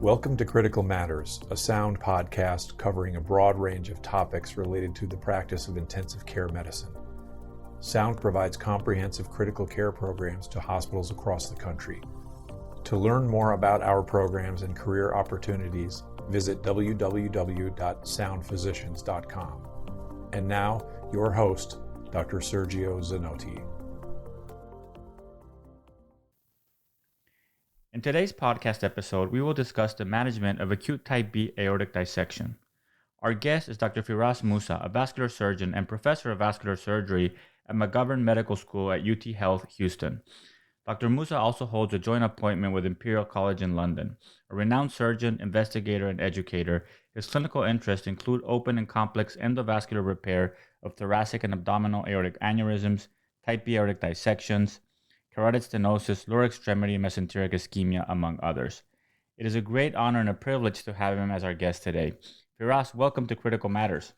Welcome to Critical Matters, a sound podcast covering a broad range of topics related to the practice of intensive care medicine. Sound provides comprehensive critical care programs to hospitals across the country. To learn more about our programs and career opportunities, visit www.soundphysicians.com. And now, your host, Dr. Sergio Zanotti. In today's podcast episode, we will discuss the management of acute type B aortic dissection. Our guest is Dr. Firas Mussa, a vascular surgeon and professor of vascular surgery at McGovern Medical School at UTHealth Houston. Dr. Mussa also holds a joint appointment with Imperial College in London. A renowned surgeon, investigator, and educator, his clinical interests include open and complex endovascular repair of thoracic and abdominal aortic aneurysms, type B aortic dissections, carotid stenosis, lower extremity mesenteric ischemia, among others. It is a great honor and a privilege to have him as our guest today. Firas, welcome to Critical Matters.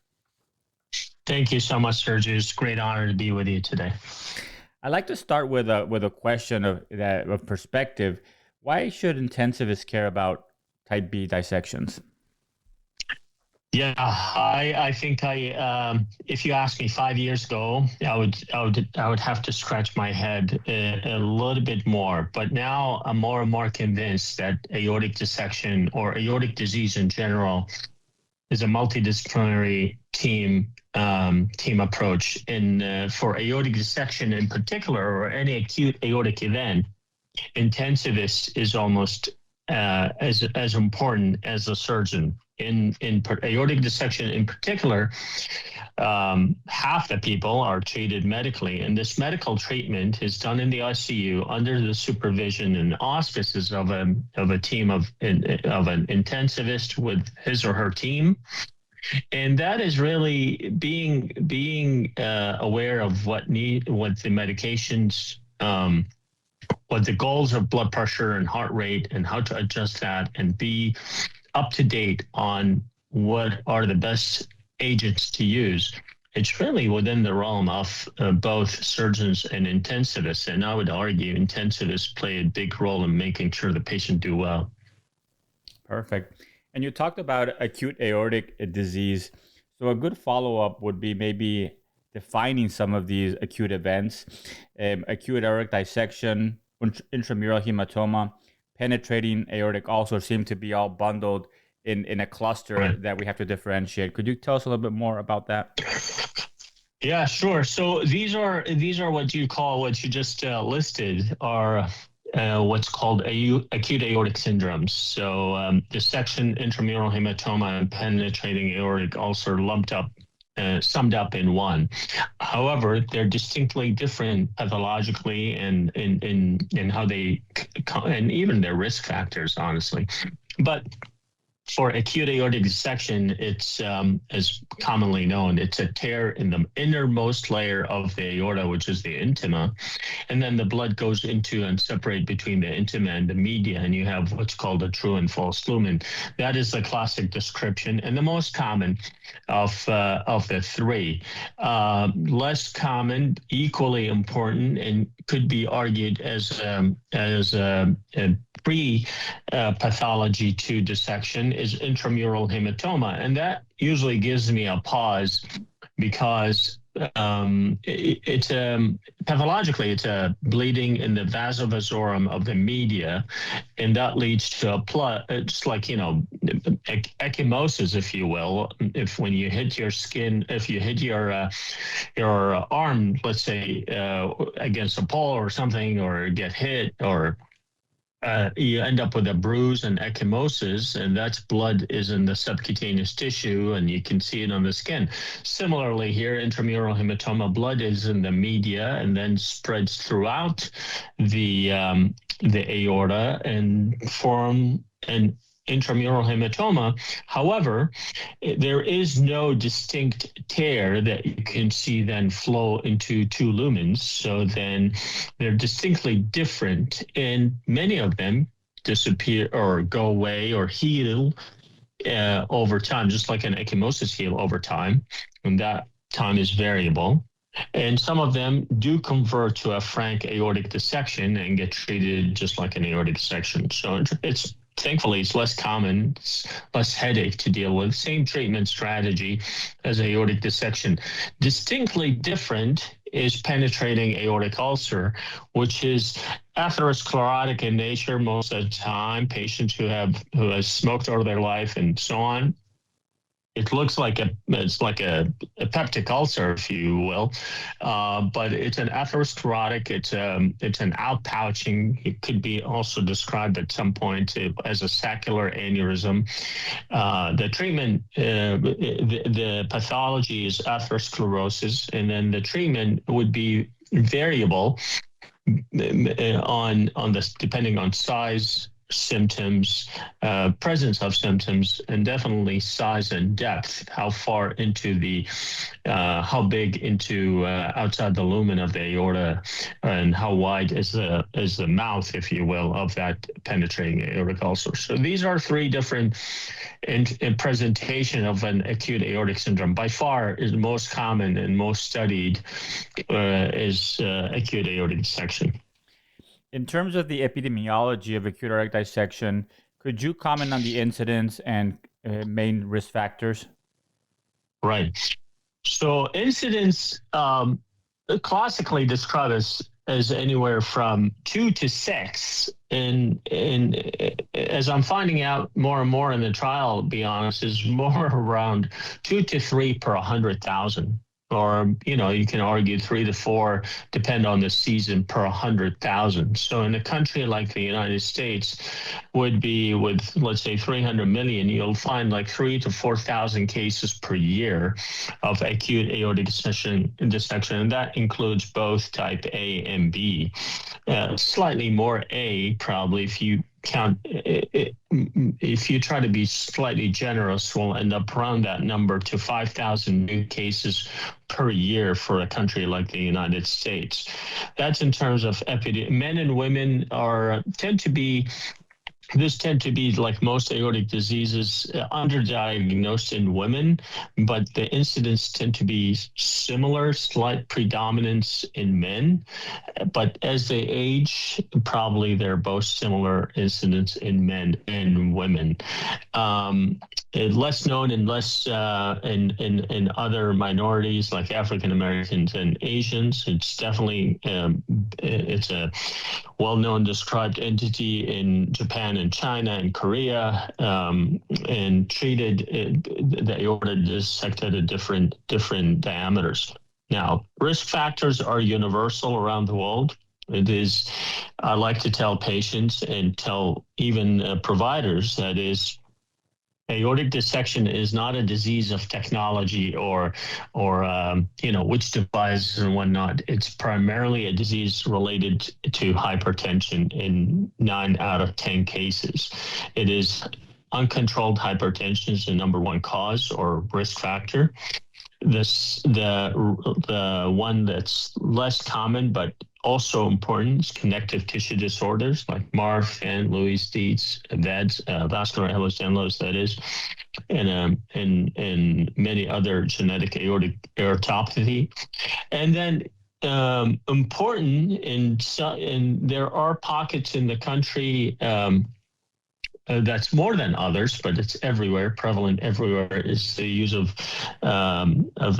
Thank you so much, Sergio. It's a great honor to be with you today. I'd like to start with a question of perspective. Why should intensivists care about type B dissections? Yeah, I think if you asked me 5 years ago, I would have to scratch my head a little bit more. But now I'm more and more convinced that aortic dissection or aortic disease in general is a multidisciplinary team approach. And for aortic dissection in particular, or any acute aortic event, intensivist is almost as important as a surgeon. In aortic dissection in particular, half the people are treated medically, and this medical treatment is done in the ICU under the supervision and auspices of a team of an intensivist with his or her team. And that is really being aware of what the medications, what the goals of blood pressure and heart rate, and how to adjust that, and be up to date on what are the best agents to use. It's really within the realm of both surgeons and intensivists, and I would argue intensivists play a big role in making sure the patient do well. Perfect. And you talked about acute aortic disease. So a good follow-up would be maybe defining some of these acute events. Acute aortic dissection, intramural hematoma, penetrating aortic ulcer seem to be all bundled in a cluster Right. that we have to differentiate. Could you tell us a little bit more about that? Yeah, sure. So these are what you just listed are what's called acute aortic syndromes. So dissection, intramural hematoma, and penetrating aortic ulcer summed up in one. However, they're distinctly different pathologically and in how they, and even their risk factors, honestly. But for acute aortic dissection, it's as commonly known, it's a tear in the innermost layer of the aorta, which is the intima, and then the blood goes into and separate between the intima and the media, and you have what's called a true and false lumen. That is the classic description and the most common of the three. Less common, equally important, and could be argued as a pre-pathology to dissection is intramural hematoma. And that usually gives me a pause because pathologically, it's a bleeding in the vasovassorum of the media, and that leads to it's like, ecchymosis, if you will. If when you hit your skin, if you hit your arm, let's say, against a pole or something, or get hit, or you end up with a bruise and ecchymosis, and that's blood is in the subcutaneous tissue, and you can see it on the skin. Similarly here, intramural hematoma, blood is in the media and then spreads throughout the aorta and form an intramural hematoma. However, there is no distinct tear that you can see then flow into two lumens. So then they're distinctly different, and many of them disappear or go away or heal over time, just like an ecchymosis heal over time, and that time is variable. And some of them do convert to a frank aortic dissection and get treated just like an aortic dissection. So it's thankfully, it's less common, it's less headache to deal with. Same treatment strategy as aortic dissection. Distinctly different is penetrating aortic ulcer, which is atherosclerotic in nature most of the time. Patients who have smoked all their life and so on. It looks like it's like a peptic ulcer, if you will, but it's an atherosclerotic. It's an outpouching. It could be also described at some point as a saccular aneurysm. The treatment, the pathology is atherosclerosis, and then the treatment would be variable on this, depending on size, symptoms, presence of symptoms, and definitely size and depth, how far into how big into outside the lumen of the aorta, and how wide is the mouth, if you will, of that penetrating aortic ulcer. So these are three different in presentation of an acute aortic syndrome. By far is most common and most studied is acute aortic dissection. In terms of the epidemiology of acute aortic dissection, could you comment on the incidence and main risk factors? Right. So incidence classically described as anywhere from 2 to 6. And as I'm finding out more and more in the trial, to be honest, is more around 2 to 3 per 100,000. Or, you can argue 3 to 4, depend on the season, per 100,000. So in a country like the United States would be with, let's say, 300 million, you'll find like 3,000 to 4,000 cases per year of acute aortic dissection, and that includes both type A and B. Slightly more A, probably, if you count, if you try to be slightly generous, we'll end up around that number to 5,000 new cases per year for a country like the United States. That's in terms of men and women tend to be, like most aortic diseases, underdiagnosed in women, but the incidence tend to be similar, slight predominance in men. But as they age, probably they're both similar incidence in men and women. Less known and less in other minorities like African Americans and Asians. It's definitely it's a well-known described entity in Japan and China and Korea, and treated the aorta dissected at different diameters. Now, risk factors are universal around the world. It is, I like to tell patients and tell even providers that is, aortic dissection is not a disease of technology or which devices and whatnot. It's primarily a disease related to hypertension in 9 out of 10 cases. It is uncontrolled hypertension is the number one cause or risk factor. The one that's less common but also important is connective tissue disorders like MARF and Louis-Dietz, VEDS, vascular Ehlers-Danlos, that is, and many other genetic aortic aortopathy. And then important, and there are pockets in the country that's more than others, but it's everywhere, prevalent everywhere, is the use of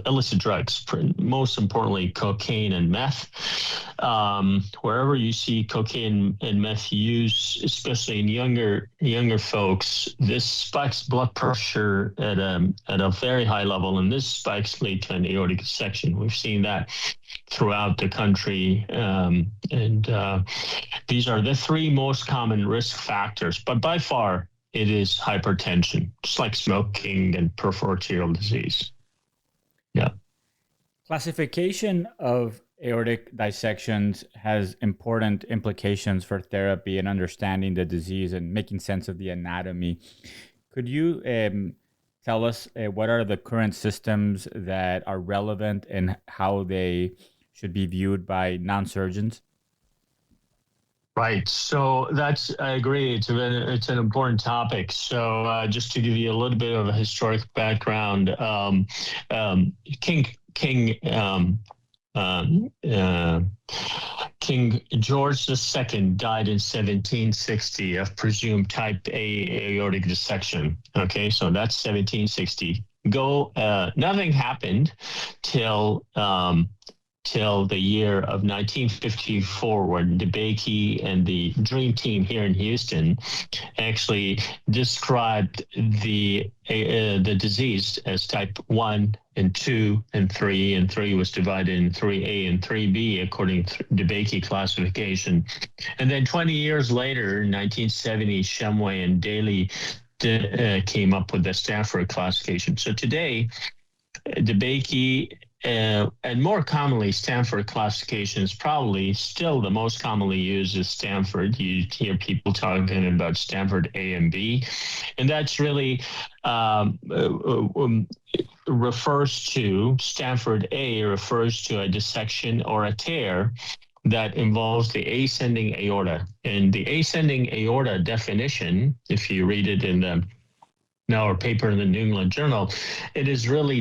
illicit drugs, most importantly, cocaine and meth. Wherever you see cocaine and meth use, especially in younger folks, this spikes blood pressure at a very high level, and this spikes lead to an aortic dissection. We've seen that throughout the country, and these are the 3 most common risk factors, but by far it is hypertension, just like smoking and peripheral arterial disease. Yeah. Classification of aortic dissections has important implications for therapy and understanding the disease and making sense of the anatomy. Could you tell us what are the current systems that are relevant and how they should be viewed by non-surgeons? Right. So I agree. It's an important topic. So just to give you a little bit of a historic background, King King George II died in 1760 of presumed type A aortic dissection. Okay, so that's 1760. Nothing happened till the year of 1954, when DeBakey and the Dream Team here in Houston actually described the disease as type 1 and 2 and 3, and 3 was divided in 3A and 3B according to DeBakey classification. And then 20 years later, in 1970, Shumway and Daly came up with the Stanford classification. So today, DeBakey and more commonly, Stanford classification is probably still the most commonly used is Stanford. You hear people talking about Stanford A and B, and that's really refers to Stanford A refers to a dissection or a tear that involves the ascending aorta. And the ascending aorta definition, if you read it in the our paper in the New England Journal, it is really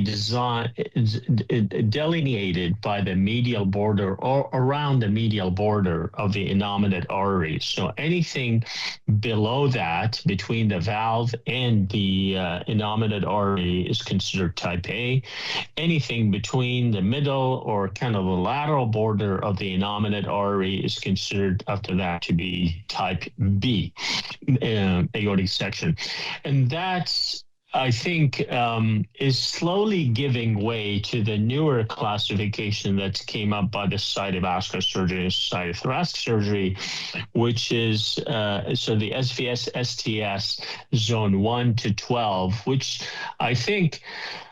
delineated by the medial border or around the medial border of the innominate artery. So anything below that, between the valve and the innominate artery, is considered type A. Anything between the middle or kind of the lateral border of the innominate artery is considered after that to be type B, aortic section. And that's, I think, is slowly giving way to the newer classification that came up by the Society of Vascular Surgery and Society of Thoracic Surgery, which is so the SVS-STS zone 1 to 12, which I think,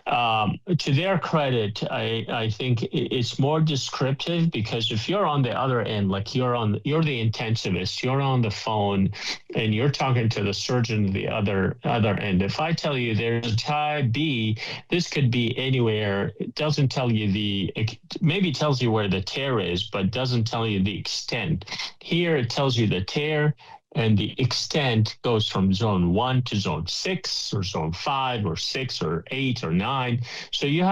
to their credit, I think it's more descriptive, because if you're on the other end, like you're the intensivist, you're on the phone and you're talking to the surgeon the other end. If I tell you there's type B, this could be anywhere. It doesn't tell you maybe tells you where the tear is, but doesn't tell you the extent. Here it tells you the tear, and the extent goes from zone 1 to zone 6 or zone 5 or 6 or 8 or 9. So if you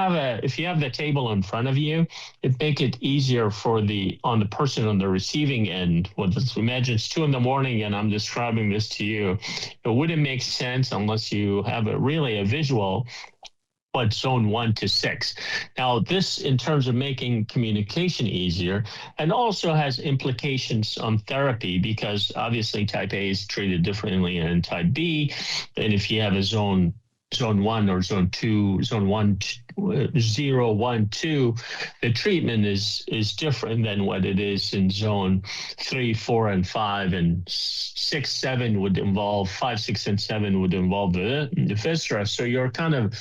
have the table in front of you, it make it easier for the person on the receiving end. Imagine it's 2 a.m. and I'm describing this to you. It wouldn't make sense unless you have a visual. But zone 1 to 6. Now, this, in terms of making communication easier, and also has implications on therapy, because obviously type A is treated differently than type B. And if you have a zone 1 or zone 2, zone 1, 0, 1, 2, the treatment is different than what it is in zone 3, 4, and 5, and 6, 7 would involve 5, 6, and 7 would involve the viscera. So your kind of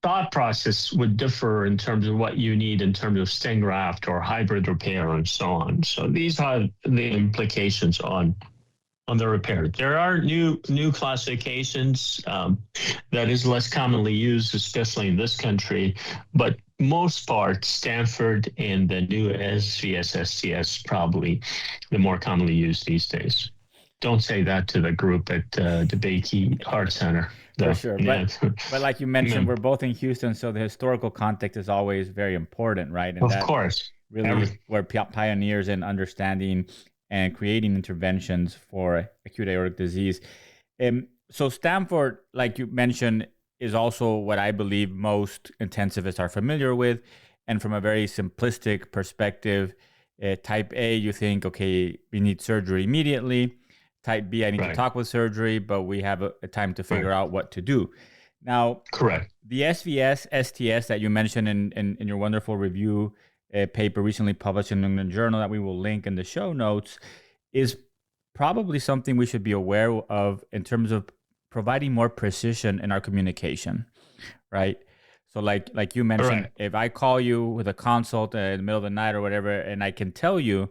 thought process would differ in terms of what you need in terms of stent graft or hybrid repair and so on. So these are the implications on the repair. There are new classifications that is less commonly used, especially in this country, but most part, Stanford and the new SVS-STS probably the more commonly used these days. Don't say that to the group at DeBakey Heart Center. For sure. But like you mentioned, we're both in Houston, so the historical context is always very important, right? And of course. Really, we're pioneers in understanding and creating interventions for acute aortic disease. So Stanford, like you mentioned, is also what I believe most intensivists are familiar with. And from a very simplistic perspective, type A, you think, okay, we need surgery immediately. Type B, I need to talk with surgery, but we have a time to figure out what to do. Now, correct. The SVS-STS that you mentioned in your wonderful review paper recently published in the New England Journal that we will link in the show notes is probably something we should be aware of in terms of providing more precision in our communication, right? So like you mentioned, if I call you with a consult in the middle of the night or whatever, and I can tell you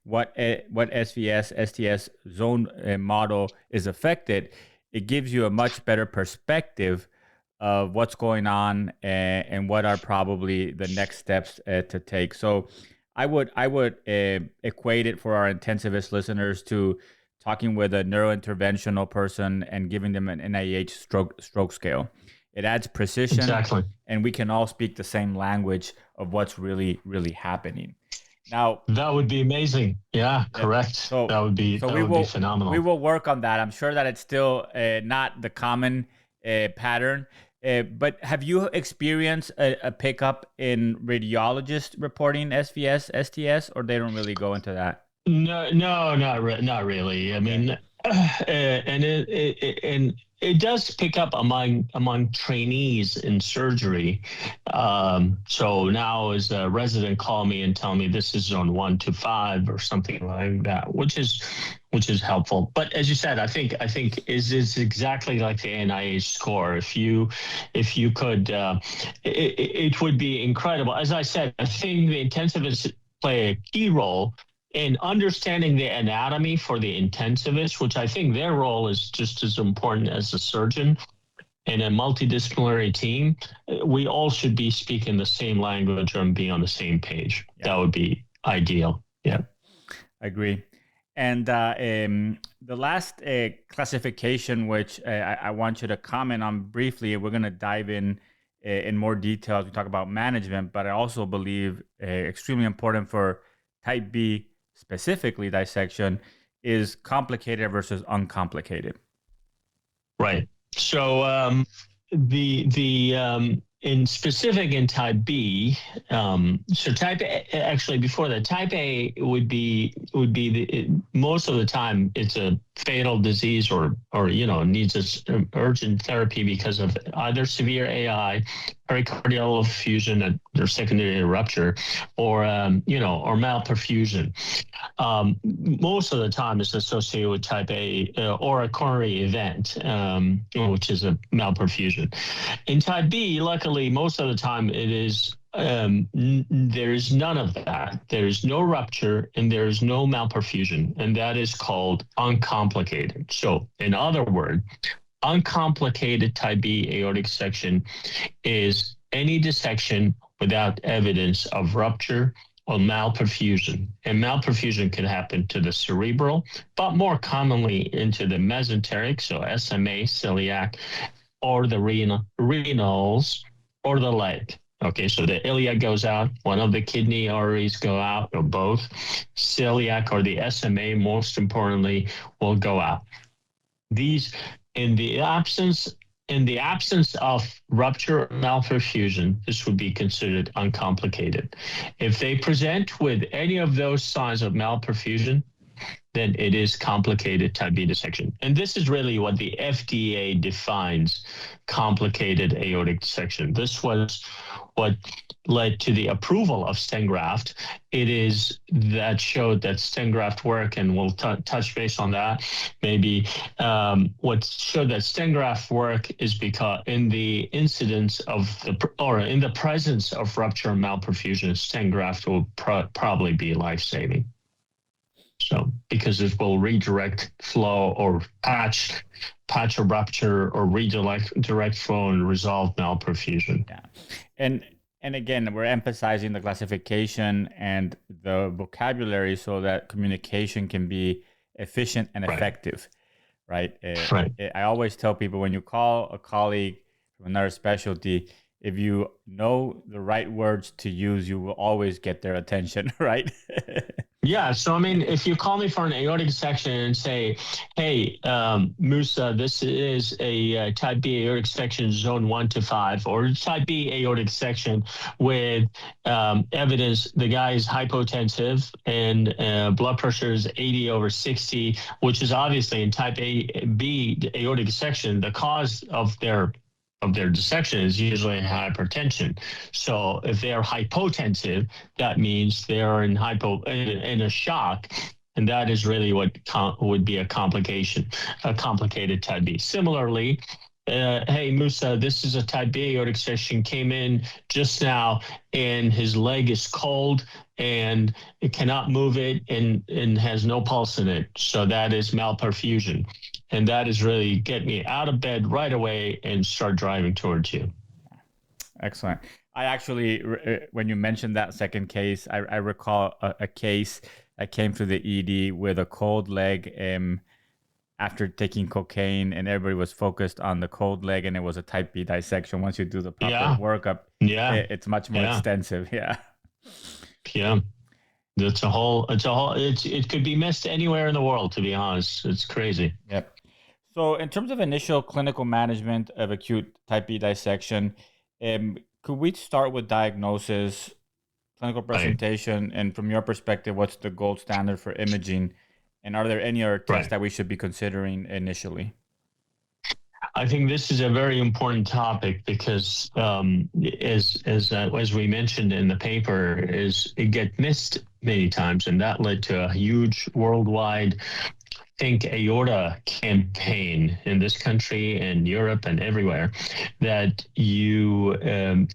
what SVS-STS zone model is affected, it gives you a much better perspective of what's going on and what are probably the next steps to take. So I would equate it for our intensivist listeners to talking with a neurointerventional person and giving them an NIH stroke scale. It adds precision, exactly, and we can all speak the same language of what's really, really happening. Now, that would be amazing. Yeah, correct. So that would be phenomenal. We will work on that. I'm sure that it's still not the common pattern. But have you experienced a pickup in radiologists reporting SVS, STS, or they don't really go into that? No, not really. I mean, and it does pick up among trainees in surgery. So now, as a resident call me and tell me this is zone 1 to 5 or something like that, which is helpful. But as you said, I think is exactly like the NIH score. If you could, it would be incredible. As I said, I think the intensivists play a key role in understanding the anatomy for the intensivist, which I think their role is just as important as the surgeon. In a multidisciplinary team, we all should be speaking the same language and be on the same page. Yeah. That would be ideal. Yeah, I agree. And the last classification, which I want you to comment on briefly, we're going to dive in more detail as we talk about management, but I also believe extremely important for type B specifically dissection is complicated versus uncomplicated. Right. So in specific in type B, so type A, actually before that, type A would be most of the time it's a fatal disease or needs urgent therapy because of either severe AI, pericardial effusion or secondary rupture, or malperfusion. Most of the time it's associated with type A or a coronary event, which is a malperfusion. In type B, luckily, most of the time it is there is none of that. There is no rupture and there is no malperfusion, and that is called uncomplicated. So, in other words, uncomplicated type B aortic dissection is any dissection without evidence of rupture or malperfusion. And malperfusion can happen to the cerebral, but more commonly into the mesenteric, so SMA, celiac, or the renals, or the leg. Okay, so the iliac goes out, one of the kidney arteries go out, or both. Celiac or the SMA, most importantly, will go out. These, in the absence of rupture or malperfusion, this would be considered uncomplicated. If they present with any of those signs of malperfusion, then it is complicated type B dissection. And this is really what the FDA defines complicated aortic dissection. This was what led to the approval of stent graft. It is that showed that stent graft work, and we'll touch base on that. Maybe what showed that stent graft work is because in the incidence of in the presence of rupture and malperfusion, stent graft will probably be life-saving. So, because it will redirect flow or patch or rupture or redirect flow and resolve malperfusion. Yeah. And again, we're emphasizing the classification and the vocabulary so that communication can be efficient and effective, right? Right. I always tell people, when you call a colleague from another specialty, if you know the right words to use, you will always get their attention, right? Yeah. So, I mean, if you call me for an aortic dissection and say, hey, Mussa, this is a type B aortic dissection zone 1 to 5, or type B aortic dissection with evidence the guy is hypotensive and blood pressure is 80/60, which is obviously in type B aortic dissection, the cause of their dissection is usually hypertension. So if they are hypotensive, that means they are in a shock, and that is really what would be a complicated type B. Similarly, hey, Mussa, this is a type B aortic dissection, came in just now, and his leg is cold and it cannot move it and has no pulse in it. So that is malperfusion. And that is really get me out of bed right away and start driving towards you. Excellent. I actually, when you mentioned that second case, I recall a case that came through the ED with a cold leg after taking cocaine, and everybody was focused on the cold leg, and it was a type B dissection. Once you do the proper workup, it's much more extensive. Yeah. Yeah. It could be missed anywhere in the world, to be honest. It's crazy. Yep. So, in terms of initial clinical management of acute type B dissection, could we start with diagnosis, clinical Right. presentation, and from your perspective, what's the gold standard for imaging? And are there any other tests Right. that we should be considering initially? I think this is a very important topic because, as we mentioned in the paper, is it get missed many times, and that led to a huge worldwide think aorta campaign in this country and Europe and everywhere, that you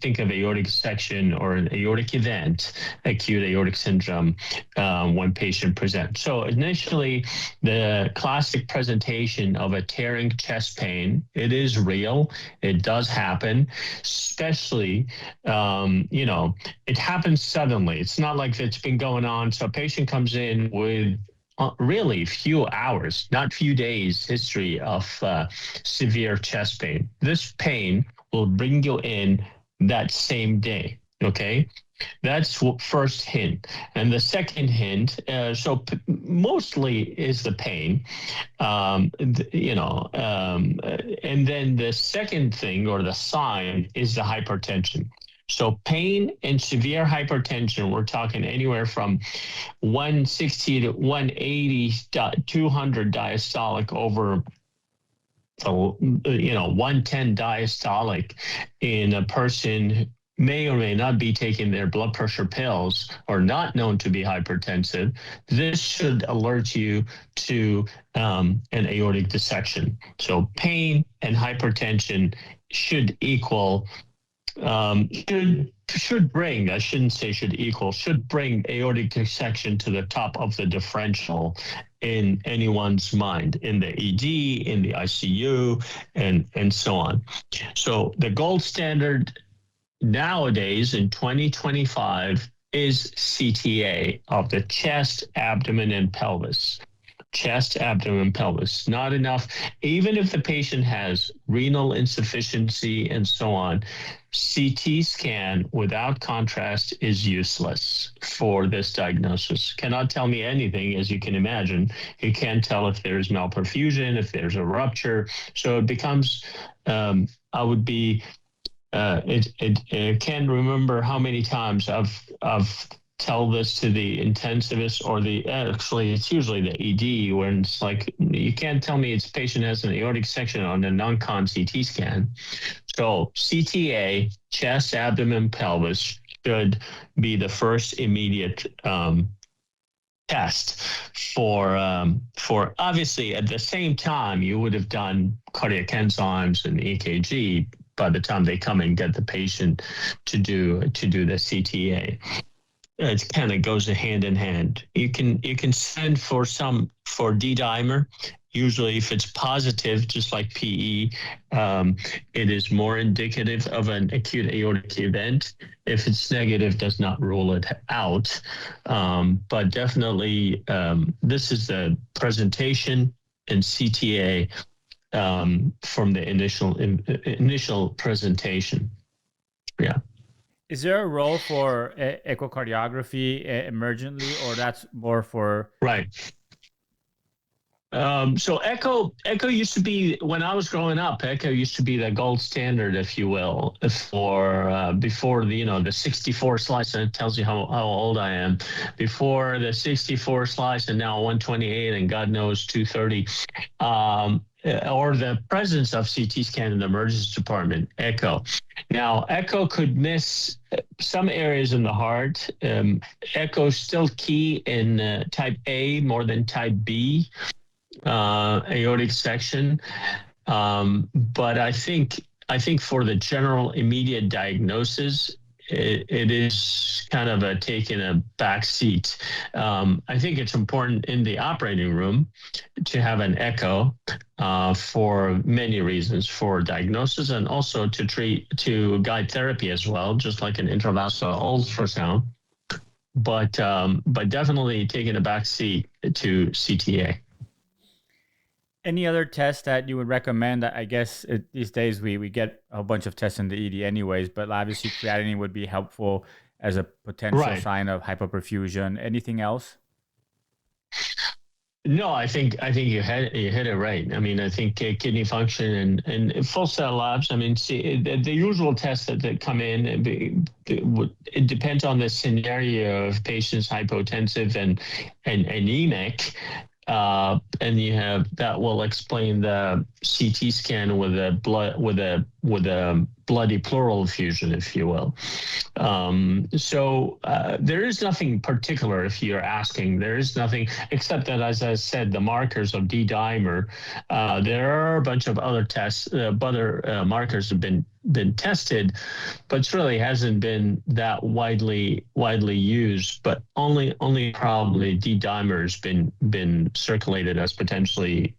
think of aortic dissection or an aortic event, acute aortic syndrome, when patient presents. So initially, the classic presentation of a tearing chest pain, it is real. It does happen, especially, it happens suddenly. It's not like it's been going on. So a patient comes in with really few hours, not few days history of severe chest pain. This pain will bring you in that same day. Okay. That's first hint. And the second hint, mostly is the pain, and then the second thing or the sign is the hypertension. So pain and severe hypertension, we're talking anywhere from 160 to 180, 200 diastolic over 110 diastolic in a person may or may not be taking their blood pressure pills or not known to be hypertensive. This should alert you to an aortic dissection. So pain and hypertension should equal, should bring, I shouldn't say should equal, should bring aortic dissection to the top of the differential in anyone's mind, in the ED, in the ICU, and so on. So the gold standard nowadays in 2025 is CTA of the chest, abdomen, and pelvis. Chest, abdomen, pelvis. Not enough. Even if the patient has renal insufficiency and so on, CT scan without contrast is useless for this diagnosis. Cannot tell me anything, as you can imagine. You can't tell if there's malperfusion, if there's a rupture. So it becomes, I would be, I can't remember how many times I've tell this to the intensivist or it's usually the ED, when it's like, you can't tell me its patient has an aortic section on a non-con CT scan. So CTA, chest, abdomen, pelvis should be the first immediate test for obviously at the same time you would have done cardiac enzymes and EKG by the time they come and get the patient to do the CTA. It kind of goes hand in hand. You can send for D-dimer. Usually if it's positive, just like PE, it is more indicative of an acute aortic event. If it's negative, does not rule it out. But definitely, this is the presentation and CTA from the initial presentation. Yeah. Is there a role for echocardiography emergently, or that's more for... Right. So echo used to be, when I was growing up, echo used to be the gold standard, if you will, for before the 64 slice, and it tells you how old I am. Before the 64 slice and now 128 and God knows 230, or the presence of CT scan in the emergency department, echo. Now, echo could miss some areas in the heart. Echo is still key in type A more than type B. Aortic section, but I think for the general immediate diagnosis, it is kind of taking a back seat. I think it's important in the operating room to have an echo for many reasons, for diagnosis and also to guide therapy as well, just like an intravascular ultrasound. But definitely taking a back seat to CTA. Any other tests that you would recommend? I guess these days we get a bunch of tests in the ED anyways, but obviously creatinine would be helpful as a potential Right. sign of hypoperfusion. Anything else? No, I think you hit it right. I mean, I think kidney function and full cell labs. I mean, see the usual tests that come in. It depends on the scenario of patients hypotensive and anemic. And you have that will explain the CT scan with a bloody pleural effusion, if you will. So there is nothing particular if you're asking. There is nothing except that, as I said, the markers of D-dimer. There are a bunch of other tests, other markers have been tested, but it really hasn't been that widely used. But only probably D-dimer has been circulated as potentially,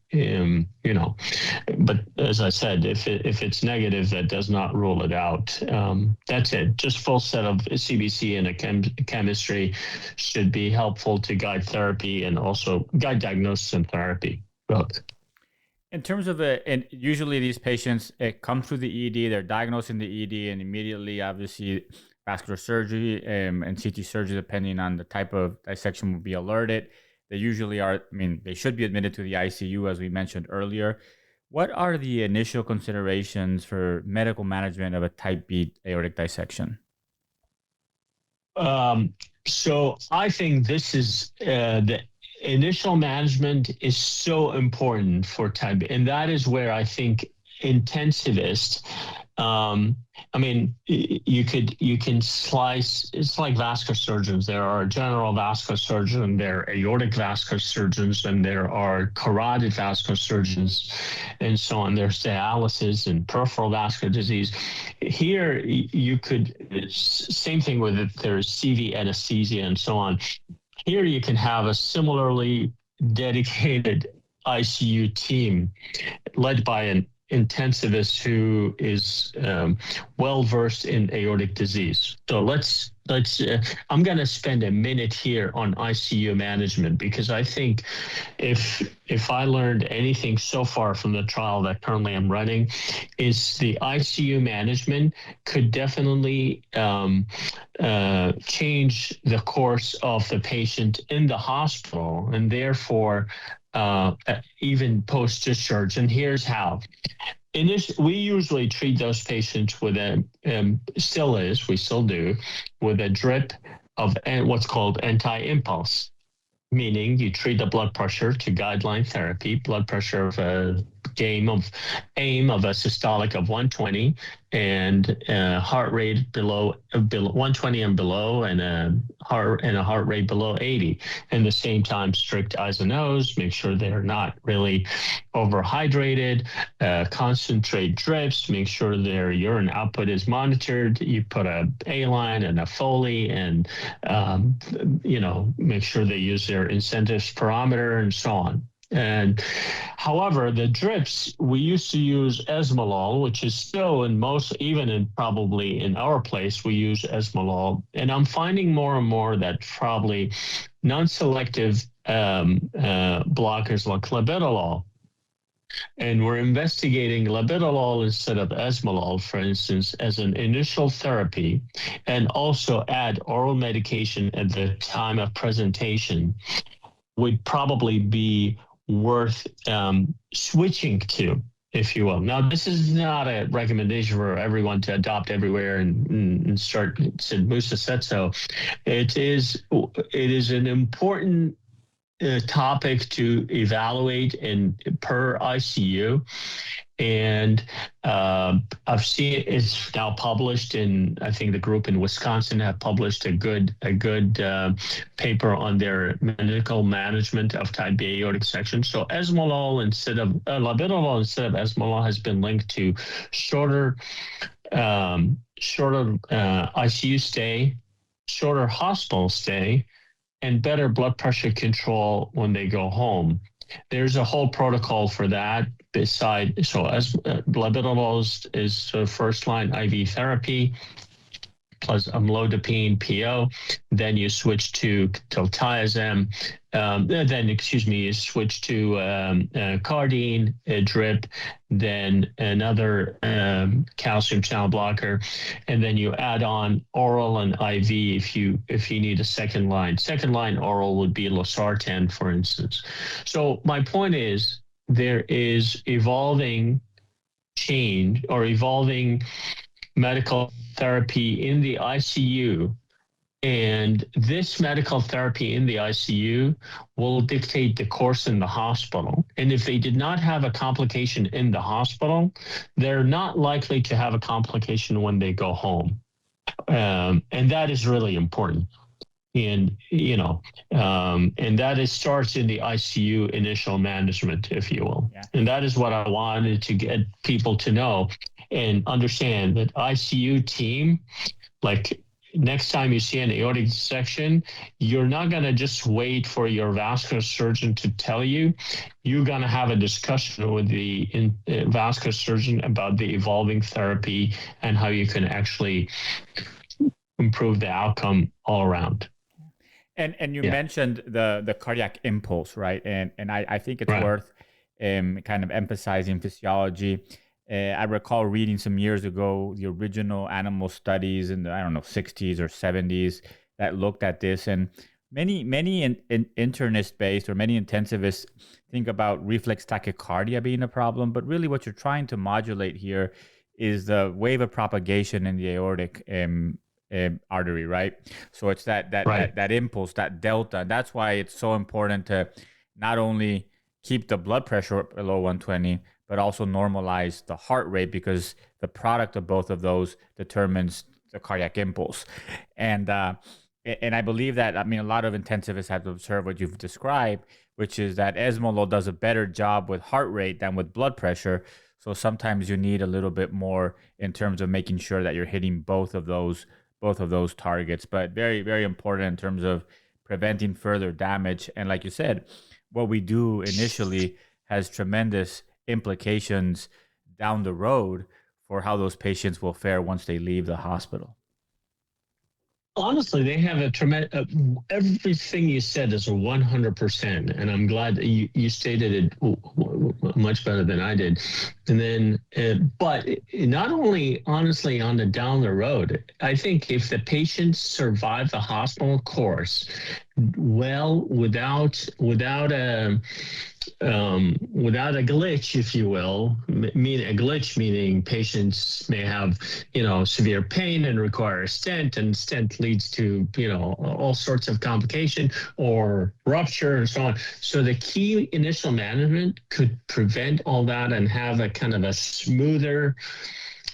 But as I said, if it's negative, that does not rule it out. That's it. Just full set of CBC and a chemistry should be helpful to guide therapy and also guide diagnosis and therapy. Both. In terms of and usually these patients come through the ED, they're diagnosed in the ED, and immediately, obviously, vascular surgery and CT surgery, depending on the type of dissection, will be alerted. They usually are, they should be admitted to the ICU, as we mentioned earlier. What are the initial considerations for medical management of a type B aortic dissection? So I think this is the initial management is so important for type B, and that is where I think intensivists. You can slice. It's like vascular surgeons. There are general vascular surgeons, there are aortic vascular surgeons, and there are carotid vascular surgeons, and so on. There's dialysis and peripheral vascular disease. Here, you could same thing with it. There's CV anesthesia and so on. Here, you can have a similarly dedicated ICU team led by an intensivist who is well-versed in aortic disease. So let's I'm going to spend a minute here on ICU management, because I think if I learned anything so far from the trial that currently I'm running, is the ICU management could definitely change the course of the patient in the hospital, and therefore even post-discharge. And here's how. We usually treat those patients with we still do, with a drip of what's called anti-impulse, meaning you treat the blood pressure to guideline therapy, blood pressure of a aim of a systolic of 120 and heart rate below 120 and below, and a heart rate below 80. And the same time, strict eyes and nose, make sure they're not really overhydrated, concentrate drips, make sure their urine output is monitored. You put a line and a Foley, and make sure they use their incentive spirometer and so on. And however, the drips, we used to use esmolol, which is still probably in our place, we use esmolol. And I'm finding more and more that probably non-selective blockers like labetalol. And we're investigating labetalol instead of esmolol, for instance, as an initial therapy, and also add oral medication at the time of presentation, would probably be worth switching to, if you will. Now, this is not a recommendation for everyone to adopt everywhere and start. Mussa said so. It is an important topic to evaluate per ICU. And I've seen it's now published in, I think the group in Wisconsin have published a good paper on their medical management of type B aortic dissection. So esmolol instead of labetalol instead of esmolol has been linked to shorter ICU stay, shorter hospital stay, and better blood pressure control when they go home. There's a whole protocol for that. Labetalol is first line IV therapy. plus amlodipine PO. Then you switch to diltiazem. You switch to cardine, drip, then another calcium channel blocker, and then you add on oral and IV if you need a second line. Second line oral would be losartan, for instance. So my point is there is evolving change or evolving medical therapy in the ICU. And this medical therapy in the ICU will dictate the course in the hospital. And if they did not have a complication in the hospital, they're not likely to have a complication when they go home. And that is really important. And, and that starts in the ICU initial management, if you will. Yeah. And that is what I wanted to get people to know and understand, that ICU team, like, next time you see an aortic dissection, you're not going to just wait for your vascular surgeon to tell you. You're going to have a discussion with the vascular surgeon about the evolving therapy and how you can actually improve the outcome all around. And you mentioned the cardiac impulse, right? And I think it's worth kind of emphasizing physiology. I recall reading some years ago the original animal studies in the 60s or 70s that looked at this, and many internist-based or many intensivists think about reflex tachycardia being a problem, but really what you're trying to modulate here is the wave of propagation in the aortic artery, right? So it's that impulse, that delta. That's why it's so important to not only keep the blood pressure below 120, but also normalize the heart rate, because the product of both of those determines the cardiac impulse. And I believe that, a lot of intensivists have observed what you've described, which is that Esmolol does a better job with heart rate than with blood pressure. So sometimes you need a little bit more in terms of making sure that you're hitting both of those targets, but very, very important in terms of preventing further damage. And like you said, what we do initially has tremendous implications down the road for how those patients will fare once they leave the hospital. Honestly, they have a tremendous, everything you said is 100%. And I'm glad that you stated it much better than I did. And then, but not only honestly on the down the road, I think if the patients survive the hospital course well, without a glitch, if you will, meaning patients may have, severe pain and require a stent, and stent leads to, all sorts of complication or rupture and so on. So the key initial management could prevent all that and have a kind of a smoother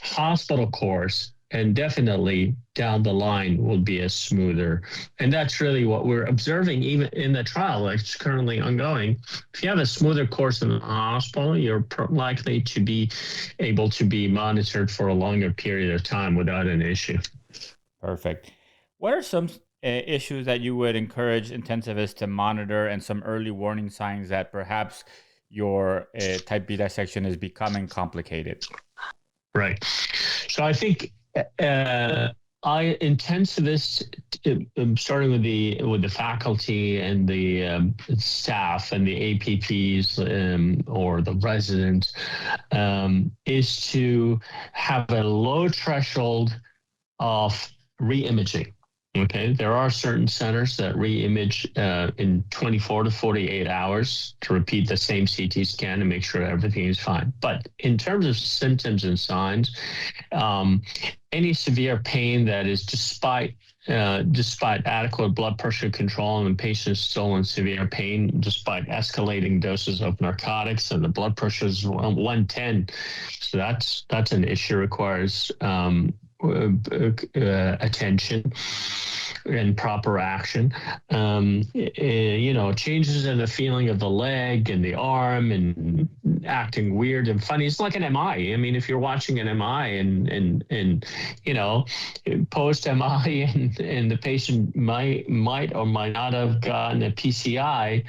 hospital course. And definitely down the line will be a smoother. And that's really what we're observing even in the trial that's currently ongoing. If you have a smoother course in the hospital, you're likely to be able to be monitored for a longer period of time without an issue. Perfect. What are some issues that you would encourage intensivists to monitor, and some early warning signs that perhaps your type B dissection is becoming complicated? Right. So I think intensivists, starting with the faculty and the staff and the APPs or the residents, is to have a low threshold of re-imaging. Okay, there are certain centers that re-image in 24 to 48 hours to repeat the same CT scan and make sure everything is fine. But in terms of symptoms and signs, any severe pain that is despite adequate blood pressure control, and the patient is still in severe pain despite escalating doses of narcotics, and the blood pressure is 110. So that's an issue, requires attention and proper action. Changes in the feeling of the leg and the arm and acting weird and funny. It's like an MI. I mean, if you're watching an MI and post MI and the patient might or might not have gotten a PCI,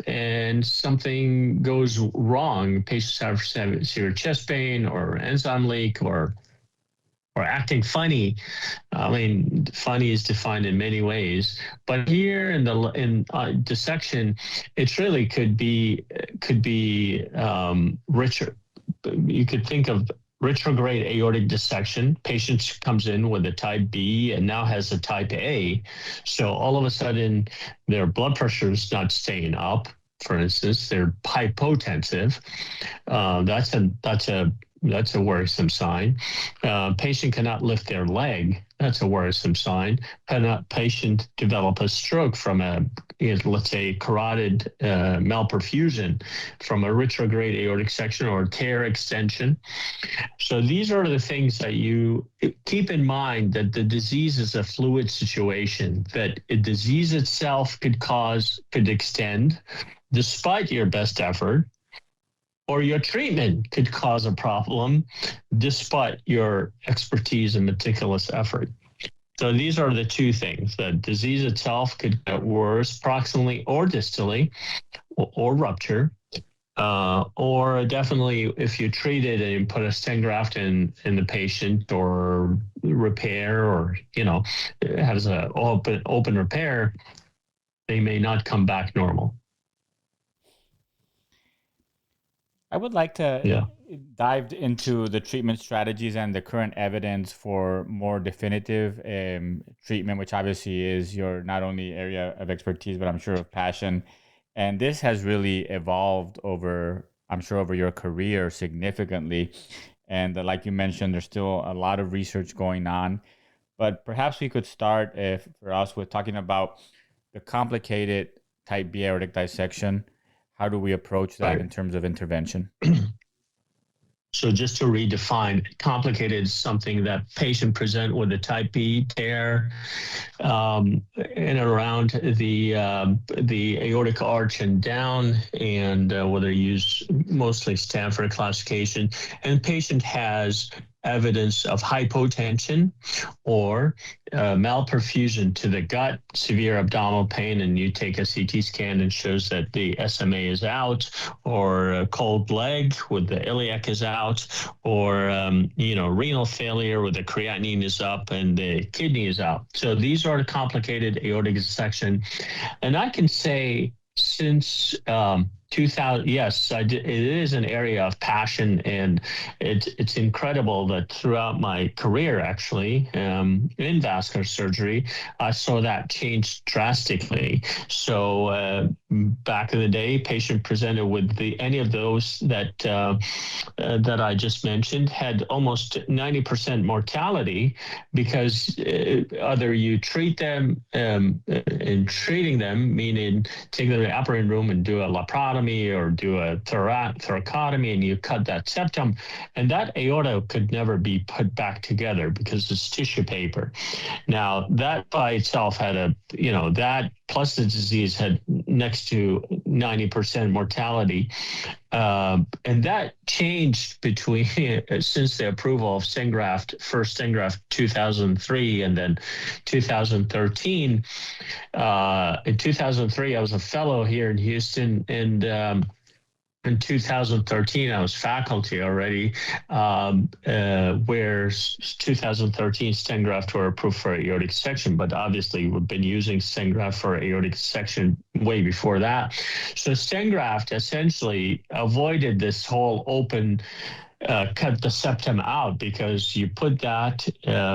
and something goes wrong, patients have severe chest pain or enzyme leak or or acting funny. I mean, funny is defined in many ways, but here in dissection, it really could be richer. You could think of retrograde aortic dissection. Patient comes in with a type B and now has a type A. So all of a sudden, their blood pressure is not staying up. For instance, they're hypotensive. That's a worrisome sign. Patient cannot lift their leg. That's a worrisome sign. Patient develop a stroke from let's say, carotid malperfusion from a retrograde aortic section or tear extension. So these are the things that you keep in mind, that the disease is a fluid situation, that a disease itself could extend despite your best effort, or your treatment could cause a problem despite your expertise and meticulous effort. So these are the two things. The disease itself could get worse proximally or distally, or rupture, or definitely if you treat it and you put a stent graft in the patient, or repair, or has an open repair, they may not come back normal. I would like to dive into the treatment strategies and the current evidence for more definitive treatment, which obviously is your not only area of expertise, but I'm sure of passion. And this has really evolved over your career significantly. And like you mentioned, there's still a lot of research going on. But perhaps we could start for us with talking about the complicated type B aortic dissection. How do we approach that in terms of intervention? So just to redefine, complicated is something that patient present with a type B tear in and around the aortic arch and down, and whether you use mostly Stanford classification, and patient has evidence of hypotension or malperfusion to the gut, severe abdominal pain, and you take a CT scan and shows that the SMA is out, or a cold leg with the iliac is out, or renal failure with the creatinine is up and the kidney is out. So these are the complicated aortic dissection, and I can say since 2000, yes, it is an area of passion, and it's incredible that throughout my career, actually, in vascular surgery, I saw that change drastically. So back in the day, patient presented with any of those that I just mentioned had almost 90% mortality, because either you treat them, and treating them, meaning take them to the operating room and do a laparotomy or do a thoracotomy, and you cut that septum, and that aorta could never be put back together because it's tissue paper. Now that by itself had that plus the disease had next to 90% mortality. And that changed since the approval of stent graft, first stent graft 2003, and then 2013. In 2003, I was a fellow here in Houston, and in 2013, I was faculty already, where 2013 stent graft were approved for aortic dissection, but obviously we've been using stent graft for aortic dissection way before that. So stent graft essentially avoided this whole open cut the septum out, because you put that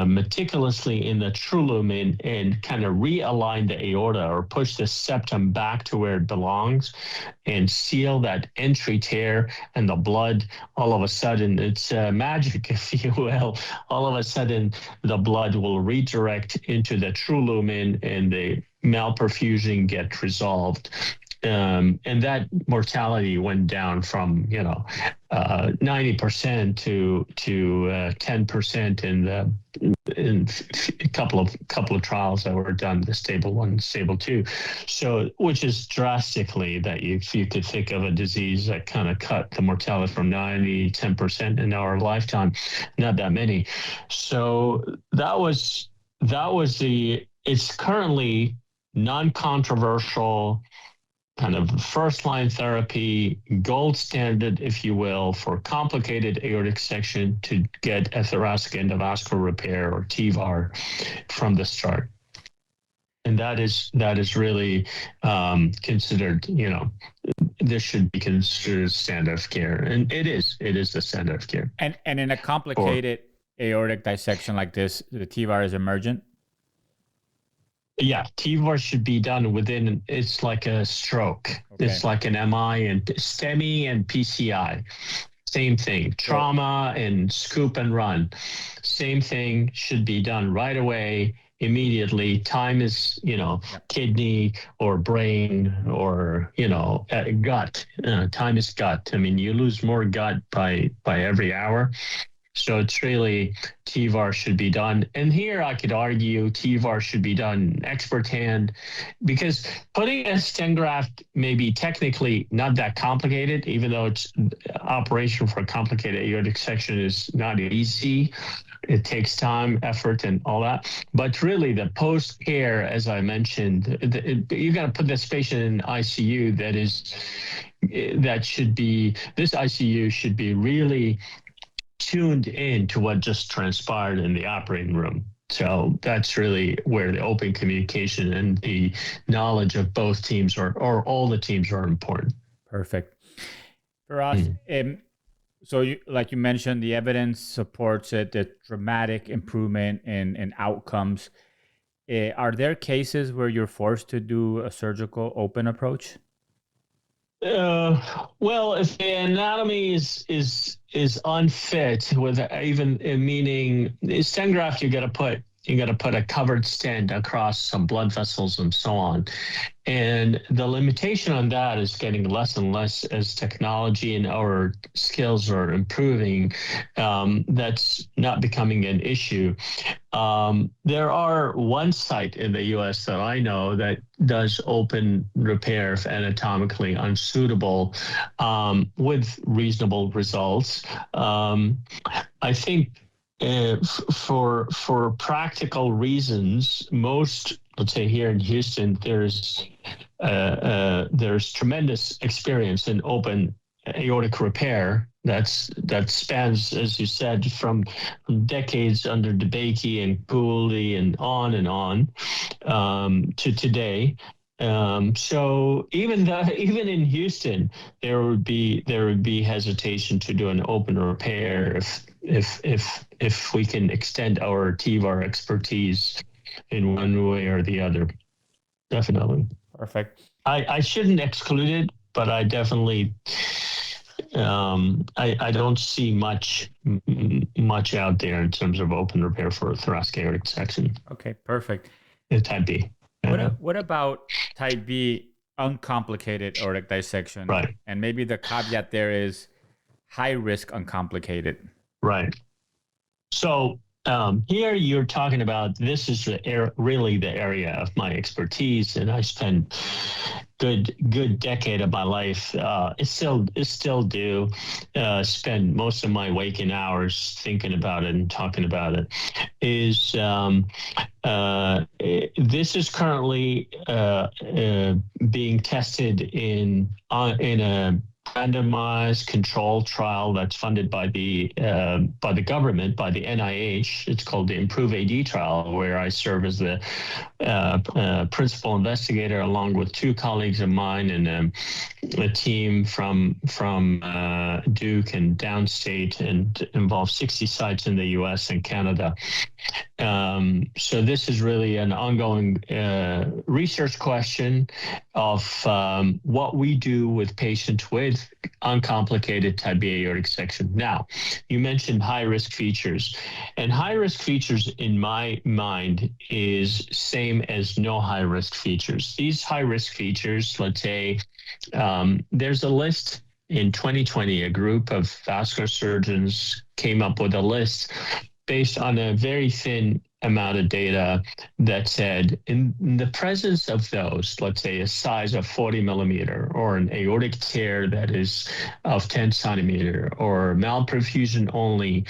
meticulously in the true lumen and kind of realign the aorta, or push the septum back to where it belongs, and seal that entry tear, and the blood, all of a sudden, it's magic, if you will. All of a sudden, the blood will redirect into the true lumen, and the malperfusion get resolved. And that mortality went down from 90% to 10% in a couple of trials that were done, the stable 1, stable 2. So, which is drastically, that if you could think of a disease that kind of cut the mortality from 10% in our lifetime, not that many. So it's currently non-controversial kind of first-line therapy, gold standard, if you will, for complicated aortic dissection to get a thoracic endovascular repair or TEVAR from the start. And that is really considered, this should be considered standard of care. And it is the standard of care. And in a complicated aortic dissection like this, the TEVAR is emergent? Yeah, TEVAR should be done within, it's like a stroke. Okay. It's like an MI and STEMI and PCI. Same thing. Trauma and scoop and run. Same thing should be done right away, immediately. Time is, kidney or brain or, gut. Time is gut. I mean, you lose more gut by every hour. So it's really TEVAR should be done. And here I could argue TEVAR should be done expert hand, because putting a stent graft may be technically not that complicated, even though it's operation for a complicated aortic dissection is not easy. It takes time, effort, and all that. But really, the post-care, as I mentioned, you got to put this patient in ICU. This ICU should be really tuned in to what just transpired in the operating room. So that's really where the open communication and the knowledge of both teams or all the teams are important. Perfect. For us, so like you mentioned, the evidence supports it, the dramatic improvement in outcomes. Are there cases where you're forced to do a surgical open approach? Well, if the anatomy is unfit, with even meaning stent graft, you got to put a covered stent across some blood vessels and so on. And the limitation on that is getting less and less as technology and our skills are improving. That's not becoming an issue. There are one site in the U.S. that I know that does open repair if anatomically unsuitable, with reasonable results. I think for practical reasons, most, let's say here in Houston, there's tremendous experience in open aortic repair that spans, as you said, from decades under DeBakey and Cooley and on to today. So even in Houston, there would be hesitation to do an open repair if we can extend our TEVAR expertise in one way or the other. Definitely. Perfect. I shouldn't exclude it, but I definitely I don't see much out there in terms of open repair for thoracic aortic dissection. Okay, perfect. Type B. What about type B uncomplicated aortic dissection? Right. And maybe the caveat there is high risk uncomplicated. Right. So here you're talking about, this is really the area of my expertise, and I spent good decade of my life. Still do spend most of my waking hours thinking about it and talking about it. This is currently being tested in a randomized control trial that's funded by the government, by the NIH. It's called the Improve AD trial, where I serve as the principal investigator along with two colleagues of mine and a team from Duke and downstate, and involves 60 sites in the U.S. and Canada. So this is really an ongoing research question of what we do with patients with uncomplicated type B aortic dissection. Now, you mentioned high-risk features, and high-risk features in my mind is same as no high-risk features. These high-risk features, let's say, there's a list in 2020, a group of vascular surgeons came up with a list based on a very thin amount of data that said, in the presence of those, let's say a size of 40 millimeter, or an aortic tear that is of 10 centimeter, or malperfusion only,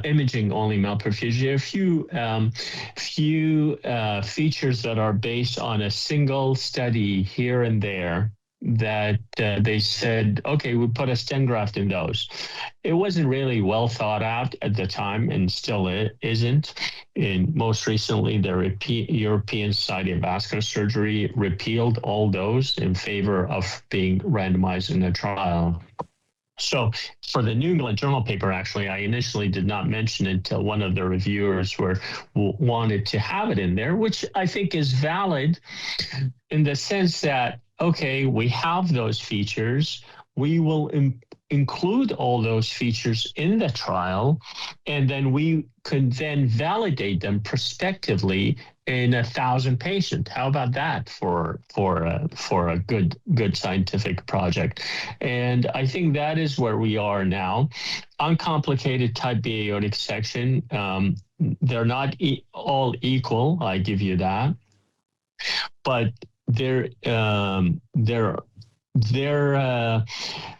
imaging only malperfusion, a few features that are based on a single study here and there, they said, okay, we put a stent graft in those. It wasn't really well thought out at the time, and still isn't. And most recently, the European Society of Vascular Surgery repealed all those in favor of being randomized in a trial. So for the New England Journal paper, actually, I initially did not mention it until one of the reviewers wanted to have it in there, which I think is valid in the sense that, okay, we have those features. We will include all those features in the trial, and then we could then validate them prospectively in 1,000 patients. How about that for a good scientific project? And I think that is where we are now. Uncomplicated type B aortic dissection, they're not all equal. I give you that, but they're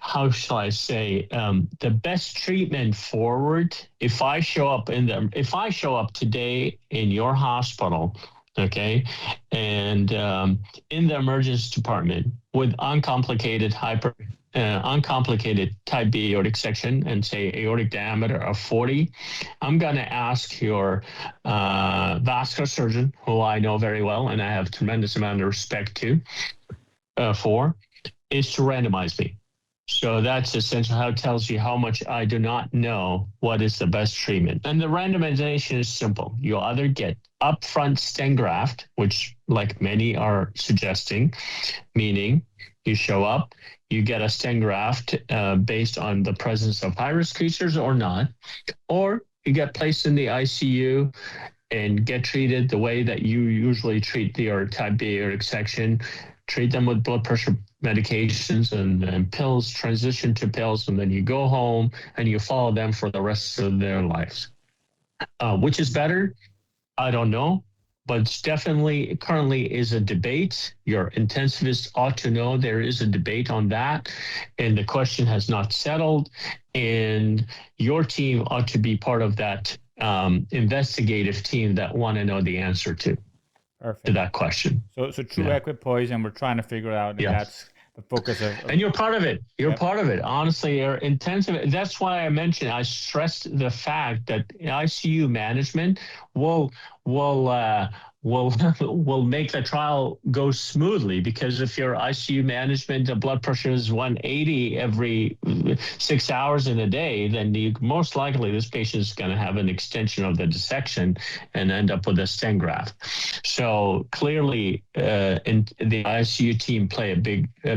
how shall I say, the best treatment forward. If I show up today in your hospital, okay, and in the emergency department with uncomplicated type B aortic section and say aortic diameter of 40, I'm going to ask your vascular surgeon, who I know very well and I have a tremendous amount of respect for, is to randomize me. So that's essentially how it tells you how much I do not know what is the best treatment. And the randomization is simple. You either get upfront stent graft, which like many are suggesting, meaning you show up, you get a stent graft based on the presence of high-risk features or not, or you get placed in the ICU and get treated the way that you usually treat the type B aortic section, treat them with blood pressure medications and pills, transition to pills, and then you go home and you follow them for the rest of their lives. Which is better? I don't know, but it's definitely currently is a debate. Your intensivists ought to know there is a debate on that, and the question has not settled, and your team ought to be part of that investigative team that want to know the answer to. Perfect. To that question. So true equipoise, and we're trying to figure out, and that's the focus of and you're part of it. You're part of it. Honestly, you're intensive. That's why I stressed the fact that ICU management will make the trial go smoothly, because if your ICU management, the blood pressure is 180 every 6 hours in a day, then most likely this patient is going to have an extension of the dissection and end up with a stent graft. So clearly, the ICU team play a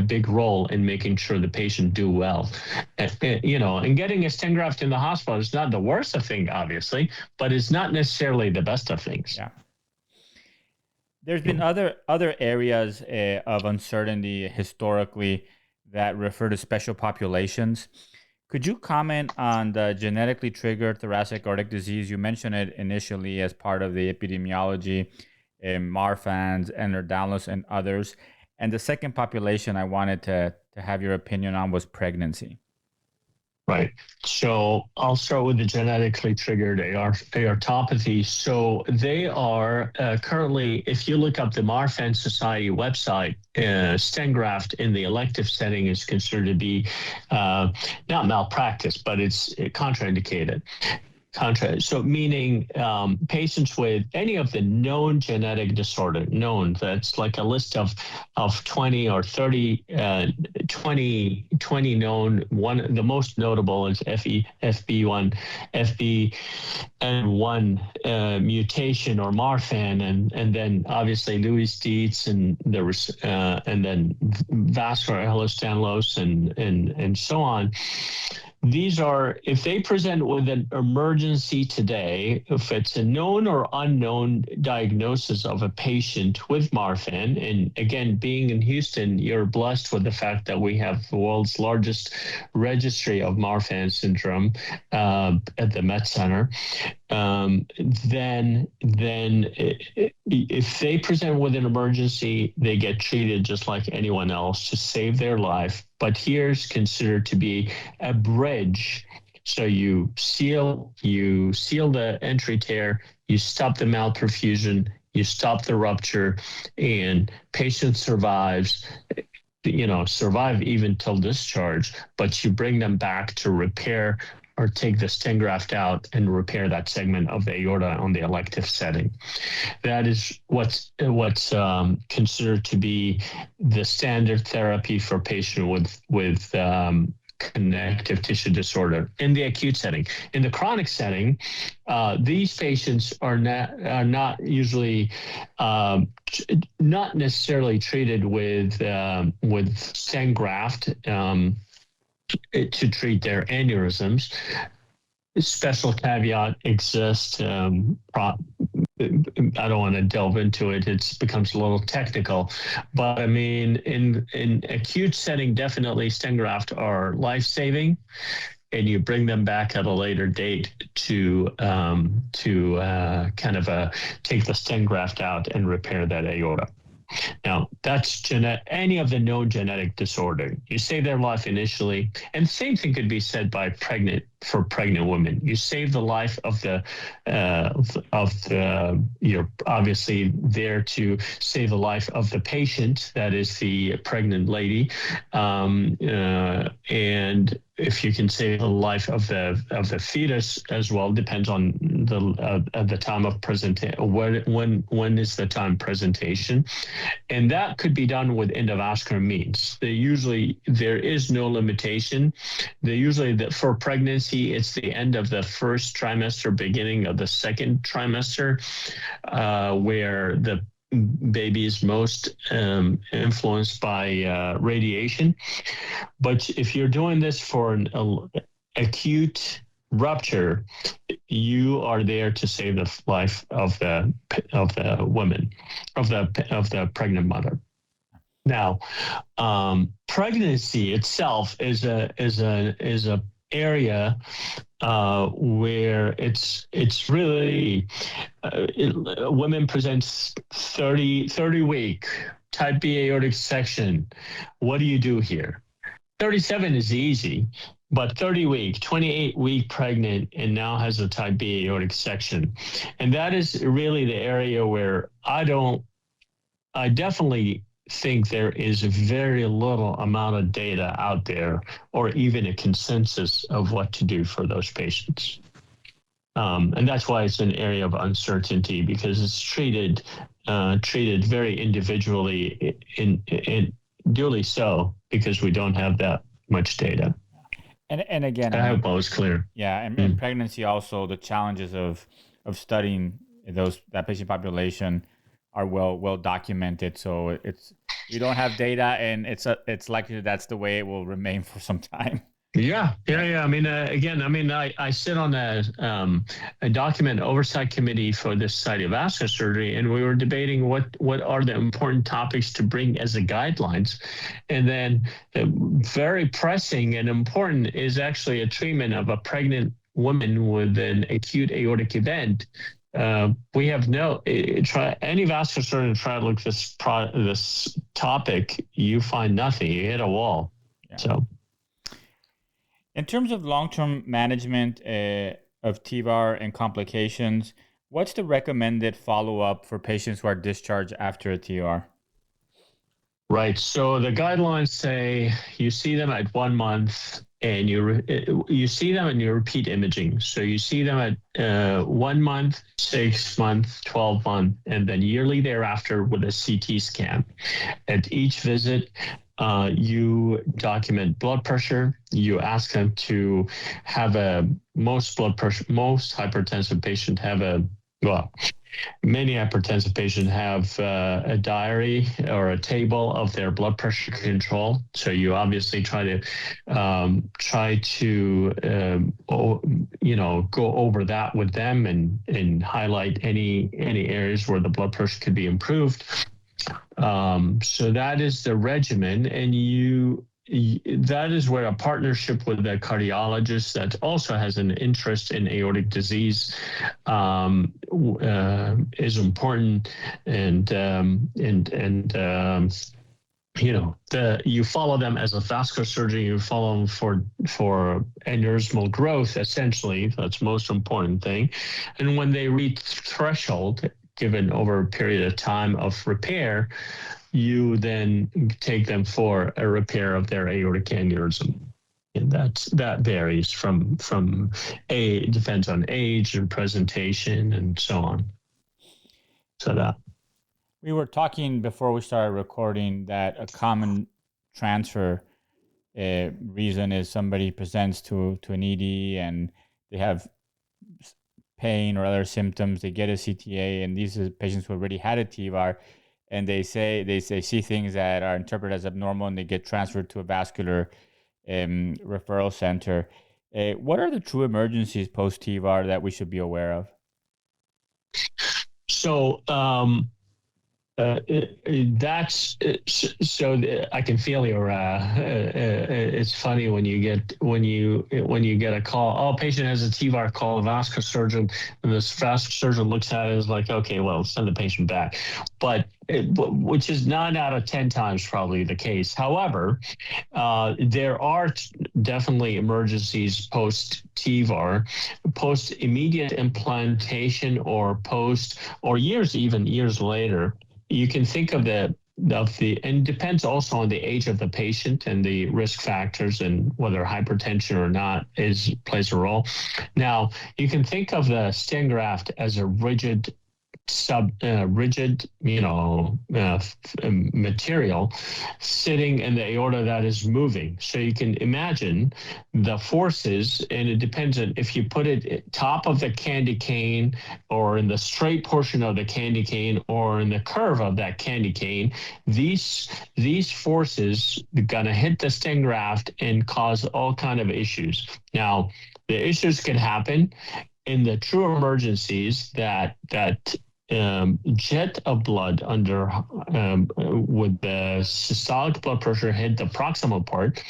big role in making sure the patient do well. And getting a stent graft in the hospital is not the worst of things, obviously, but it's not necessarily the best of things. Yeah. There's been other areas of uncertainty historically that refer to special populations. Could you comment on the genetically triggered thoracic aortic disease? You mentioned it initially as part of the epidemiology, Marfan's, Ehlers-Danlos, and others. And the second population I wanted to have your opinion on was pregnancy. Right. So I'll start with the genetically triggered aortopathy. So they are currently, if you look up the Marfan Society website, stent graft in the elective setting is considered to be not malpractice, but it's contraindicated. So meaning patients with any of the known genetic disorder, that's like a list of 20 or 30, 20 known. The most notable is FBN1 mutation or Marfan, and then obviously Louis Dietz, and there was and then vascular Ehlers-Danlos and so on. These are, if they present with an emergency today, if it's a known or unknown diagnosis of a patient with Marfan, and again, being in Houston, you're blessed with the fact that we have the world's largest registry of Marfan syndrome at the Met Center. Then if they present with an emergency, they get treated just like anyone else to save their life. But here's considered to be a bridge. So you seal the entry tear, you stop the malperfusion, you stop the rupture, and patient survives. survive even till discharge, but you bring them back to repair or take the stent graft out and repair that segment of the aorta on the elective setting. That is what's considered to be the standard therapy for patient with connective tissue disorder in the acute setting. In the chronic setting, these patients are not usually not necessarily treated with stent graft to treat their aneurysms. Special caveat exists. I don't want to delve into it. It becomes a little technical, but I mean, in acute setting, definitely stent graft are life-saving, and you bring them back at a later date to take the stent graft out and repair that aorta. Now, that's any of the known genetic disorder. You save their life initially, and the same thing could be said by pregnant women. You save the life you're obviously there to save the life of the patient, that is the pregnant lady, and if you can save the life of the fetus as well, depends on the time of presentation. When is the time presentation, and that could be done with endovascular means. There is no limitation. For pregnancy, it's the end of the first trimester, beginning of the second trimester, where the baby is most influenced by radiation. But if you're doing this for an acute rupture, you are there to save the life of the woman, of the pregnant mother. Now, pregnancy itself is a area where it's really women presents 30-week type B aortic dissection. What do you do here? 37 is easy, but 30-week, 28-week pregnant, and now has a type B aortic dissection. And that is really the area where I definitely think there is very little amount of data out there, or even a consensus of what to do for those patients. And that's why it's an area of uncertainty, because it's treated very individually, and duly so, because we don't have that much data. And again, I hope I was clear. Yeah, and in pregnancy also, the challenges of studying that patient population are well documented. So we don't have data, and it's likely that's the way it will remain for some time. Yeah. I mean, I sit on a document oversight committee for the Society of Vascular Surgery, and we were debating what are the important topics to bring as a guidelines. And then very pressing and important is actually a treatment of a pregnant woman with an acute aortic event. We have any vascular surgeon try to look this topic, you find nothing. You hit a wall. Yeah. So. In terms of long-term management of TEVAR and complications, what's the recommended follow-up for patients who are discharged after a TEVAR? Right. So the guidelines say you see them at 1 month, and you see them and you repeat imaging. So you see them at 1 month, 6 month, 12 month, and then yearly thereafter with a CT scan. At each visit, you document blood pressure. You ask them to have most hypertensive patients have many hypertensive patients have a diary or a table of their blood pressure control. So you obviously try to go over that with them and highlight any areas where the blood pressure could be improved. So that is the regimen, and that is where a partnership with a cardiologist that also has an interest in aortic disease is important, and you follow them as a vascular surgeon. You follow them for aneurysmal growth. Essentially, that's the most important thing. And when they reach threshold, given over a period of time of repair, you then take them for a repair of their aortic aneurysm. And that varies from depends on age and presentation and so on. So that. We were talking before we started recording that a common transfer reason is somebody presents to an ED and they have pain or other symptoms. They get a CTA, and these are patients who already had a TEVAR, and they see things that are interpreted as abnormal, and they get transferred to a vascular referral center. What are the true emergencies post TEVAR that we should be aware of? So that's so I can feel your. It's funny when you get a call. Oh, patient has a TEVAR, call a vascular surgeon, and this vascular surgeon looks at it as like, okay, well, send the patient back, which is 9 out of 10 times probably the case. However, there are definitely emergencies post TEVAR, post immediate implantation, or even years later. You can think of and it depends also on the age of the patient and the risk factors and whether hypertension or not plays a role. Now, you can think of the stent graft as a rigid material sitting in the aorta that is moving. So you can imagine the forces, and it depends on if you put it top of the candy cane or in the straight portion of the candy cane or in the curve of that candy cane. These forces are gonna hit the stent graft and cause all kind of issues. Now, the issues can happen in the true emergencies that jet of blood with the systolic blood pressure hit the proximal part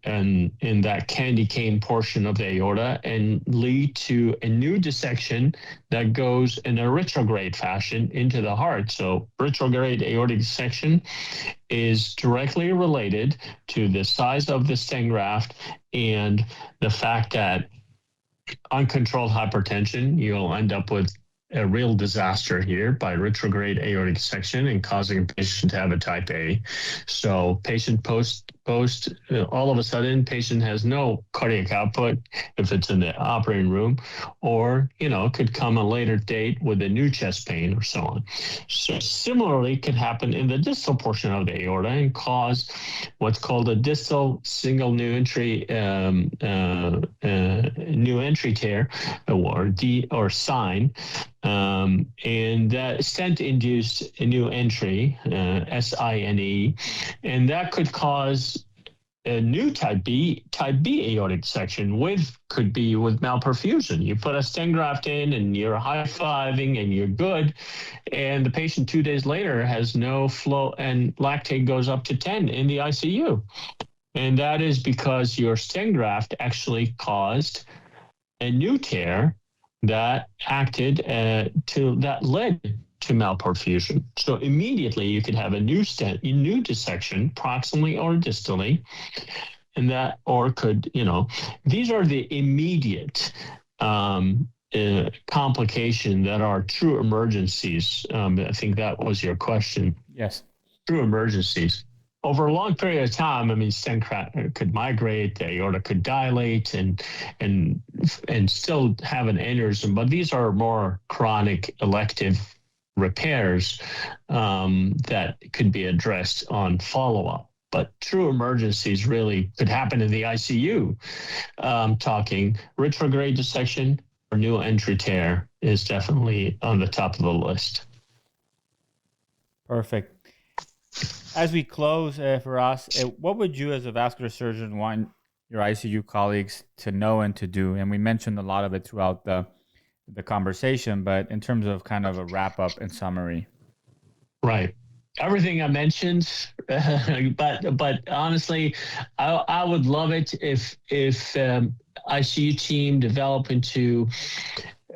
and in that candy cane portion of the aorta and lead to a new dissection that goes in a retrograde fashion into the heart. So retrograde aortic dissection is directly related to the size of the stent graft and the fact that uncontrolled hypertension, you'll end up with a real disaster here by retrograde aortic dissection and causing a patient to have a type A. So patient post, all of a sudden, patient has no cardiac output if it's in the operating room, or, could come a later date with a new chest pain or so on. So similarly, could happen in the distal portion of the aorta and cause what's called a distal single new entry tear, or sign. And that stent-induced new entry, SINE, and that could cause a new type B aortic dissection could be with malperfusion. You put a stent graft in and you're high-fiving and you're good, and the patient 2 days later has no flow and lactate goes up to 10 in the ICU. And that is because your stent graft actually caused a new tear that led to malperfusion. So immediately you could have a new dissection, proximally or distally, and that, or could, these are the immediate complication that are true emergencies. I think that was your question. Yes. True emergencies. Over a long period of time, stent graft could migrate, the aorta could dilate and still have an aneurysm, but these are more chronic elective repairs that could be addressed on follow-up. But true emergencies really could happen in the ICU. Talking retrograde dissection or new entry tear is definitely on the top of the list. Perfect. As we close, Firas, what would you as a vascular surgeon want your ICU colleagues to know and to do? And we mentioned a lot of it throughout the conversation, but in terms of kind of a wrap up and summary. Right. Everything I mentioned, but honestly, I would love it if ICU team develop into,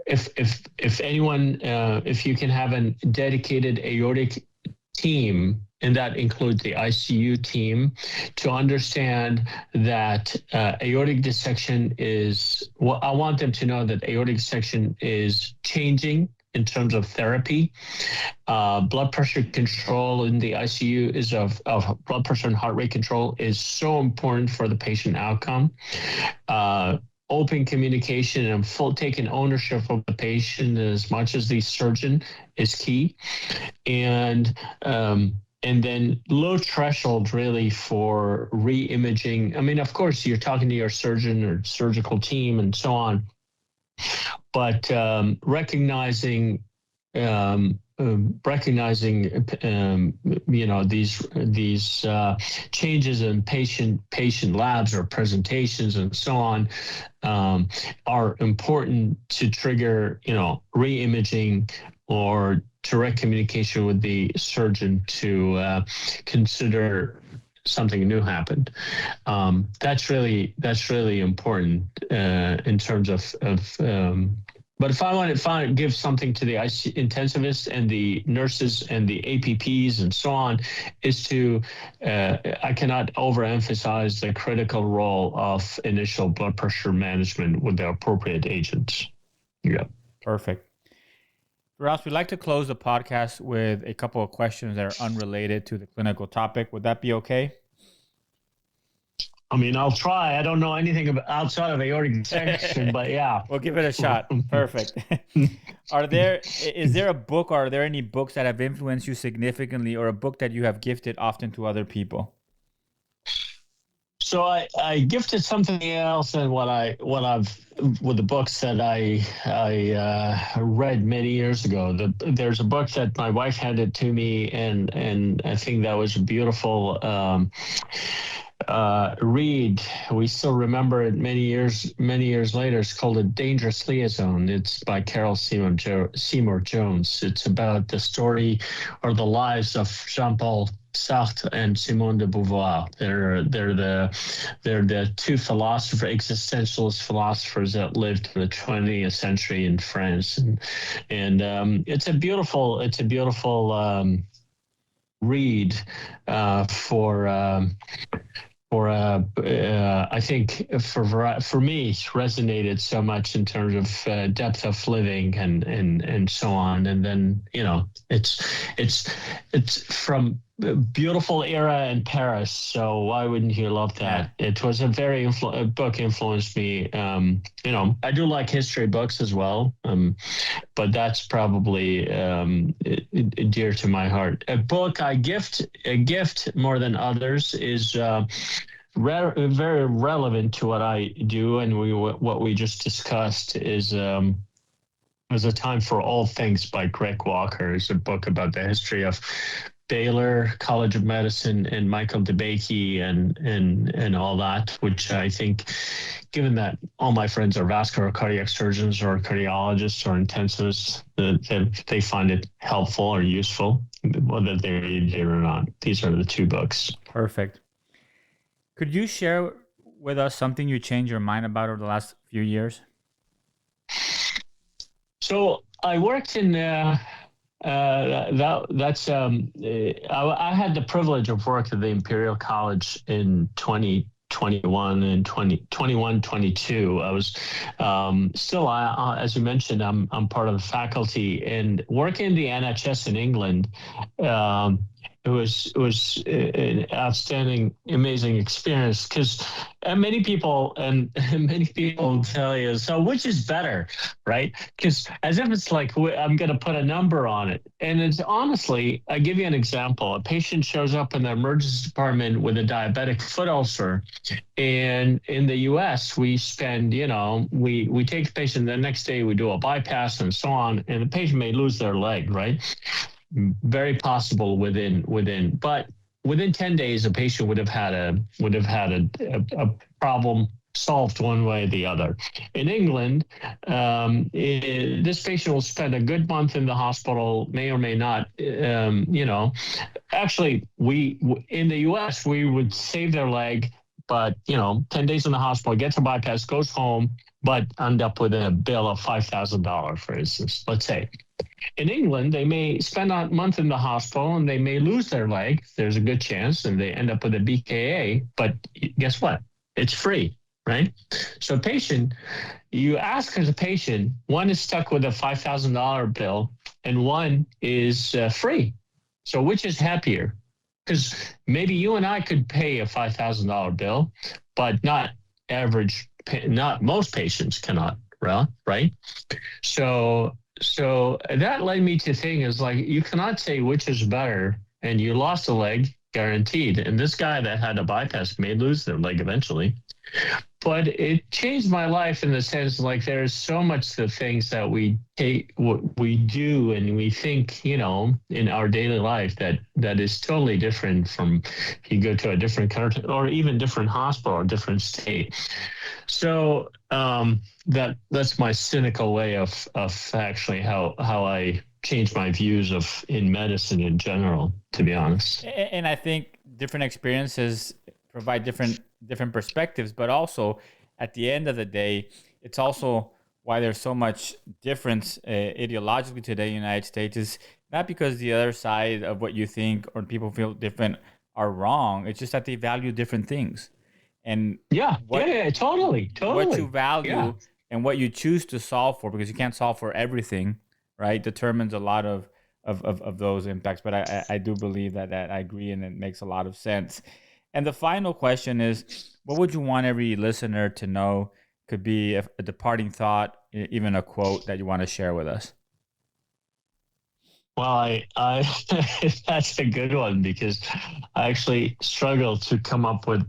if anyone, if you can have a dedicated aortic team, and that includes the ICU team, to understand that aortic dissection I want them to know that aortic dissection is changing in terms of therapy. Blood pressure control in the ICU is of blood pressure and heart rate control is so important for the patient outcome. Open communication and full taking ownership of the patient as much as the surgeon is key. And then low threshold really for re-imaging. I mean, of course, you're talking to your surgeon or surgical team and so on, but recognizing these changes in patient labs or presentations and so on are important to trigger re-imaging or direct communication with the surgeon to consider something new happened. That's really important in terms of. But if I want to give something to the intensivists and the nurses and the APPs and so on, is to I cannot overemphasize the critical role of initial blood pressure management with the appropriate agents. Yeah. Perfect. Firas, we'd like to close the podcast with a couple of questions that are unrelated to the clinical topic. Would that be okay? I mean, I'll try. I don't know anything about outside of aortic dissection, but yeah. We'll give it a shot. Perfect. Is there a book or are there any books that have influenced you significantly or a book that you have gifted often to other people? So I gifted something else than what I've with the books that I read many years ago. There's a book that my wife handed to me, and I think that was a beautiful read. We still remember it many years later. It's called A Dangerous Liaison. It's by Carol Seymour Jones. It's about the story or the lives of Jean-Paul Sartre and Simone de Beauvoir. They're the two existentialist philosophers that lived in the 20th century in France, and it's a beautiful read I think for me it resonated so much in terms of depth of living and so on. And then it's from a beautiful era in Paris, so why wouldn't you love that? It was a very book influenced me. I do like history books as well, but that's probably dear to my heart. A book a gift more than others is very relevant to what I do, and what we just discussed is "There's a Time for All Things" by Greg Walker. It's a book about the history of Baylor College of Medicine and Michael DeBakey and all that, which I think, given that all my friends are vascular cardiac surgeons or cardiologists or intensivists, they find it helpful or useful, whether they read it or not. These are the two books. Perfect. Could you share with us something you changed your mind about over the last few years? So I worked in I had the privilege of working at the Imperial College in 2021 and 2022. I was still, as you mentioned, I'm part of the faculty, and working in the NHS in England. It was an outstanding, amazing experience, because many people tell you, so which is better, right? Because as if it's like I'm going to put a number on it. And it's honestly, I give you an example. A patient shows up in the emergency department with a diabetic foot ulcer. And in the US, we spend, we take the patient the next day, we do a bypass and so on, and the patient may lose their leg, right? Very possible but within 10 days, a patient would have had a problem solved one way or the other. In England, this patient will spend a good month in the hospital, may or may not. Actually, in the US, we would save their leg, but 10 days in the hospital, gets a bypass, goes home, but end up with a bill of $5,000, for instance, let's say. In England, they may spend a month in the hospital and they may lose their leg. There's a good chance, and they end up with a BKA. But guess what? It's free. right? So patient, you ask as a patient, one is stuck with a $5,000 bill and one is free. So which is happier? Because maybe you and I could pay a $5,000 bill, but not most patients cannot, right? So that led me to think is like, you cannot say which is better, and you lost a leg, guaranteed. And this guy that had a bypass may lose their leg eventually. But it changed my life in the sense like there's so much the things that we take, what we do and we think, in our daily life that is totally different from if you go to a different country or even different hospital or different state. So that's my cynical way of actually how I change my views in medicine in general, to be honest. And I think different experiences provide different perspectives, but also at the end of the day, it's also why there's so much difference ideologically today in the United States is not because the other side of what you think or people feel different are wrong. It's just that they value different things. And totally. What you value Yeah. and what you choose to solve for, because you can't solve for everything, right, determines a lot of those impacts. But I do believe that I agree, and it makes a lot of sense. And the final question is, what would you want every listener to know? Could be a departing thought, even a quote that you want to share with us. Well, I that's a good one because I actually struggle to come up with.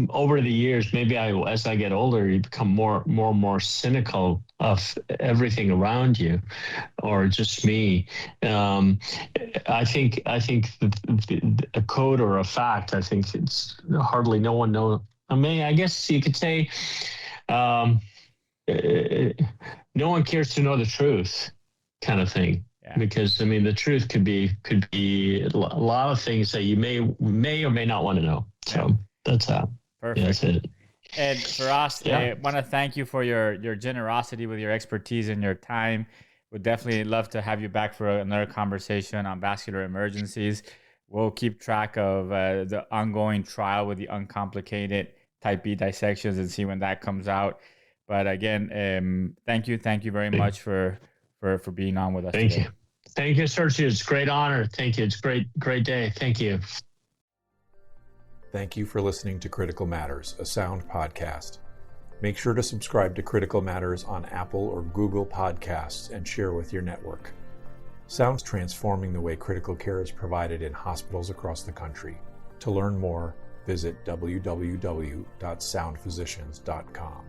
Over the years, maybe as I get older, you become more cynical of everything around you, or just me. I think a code or a fact. I think it's hardly no one knows. I mean, I guess you could say, no one cares to know the truth, kind of thing. Yeah. Because I mean, the truth could be a lot of things that you may or may not want to know. So that's how. Perfect. Yeah, that's it. And for us, I want to thank you for your generosity with your expertise and your time. Would definitely love to have you back for another conversation on vascular emergencies. We'll keep track of the ongoing trial with the uncomplicated type B dissections and see when that comes out. But again, thank you very much for being on with us today. Thank you, Sergio. It's a great honor. Thank you. It's a great day. Thank you. Thank you for listening to Critical Matters, a sound podcast. Make sure to subscribe to Critical Matters on Apple or Google Podcasts and share with your network. Sound's transforming the way critical care is provided in hospitals across the country. To learn more, visit www.soundphysicians.com.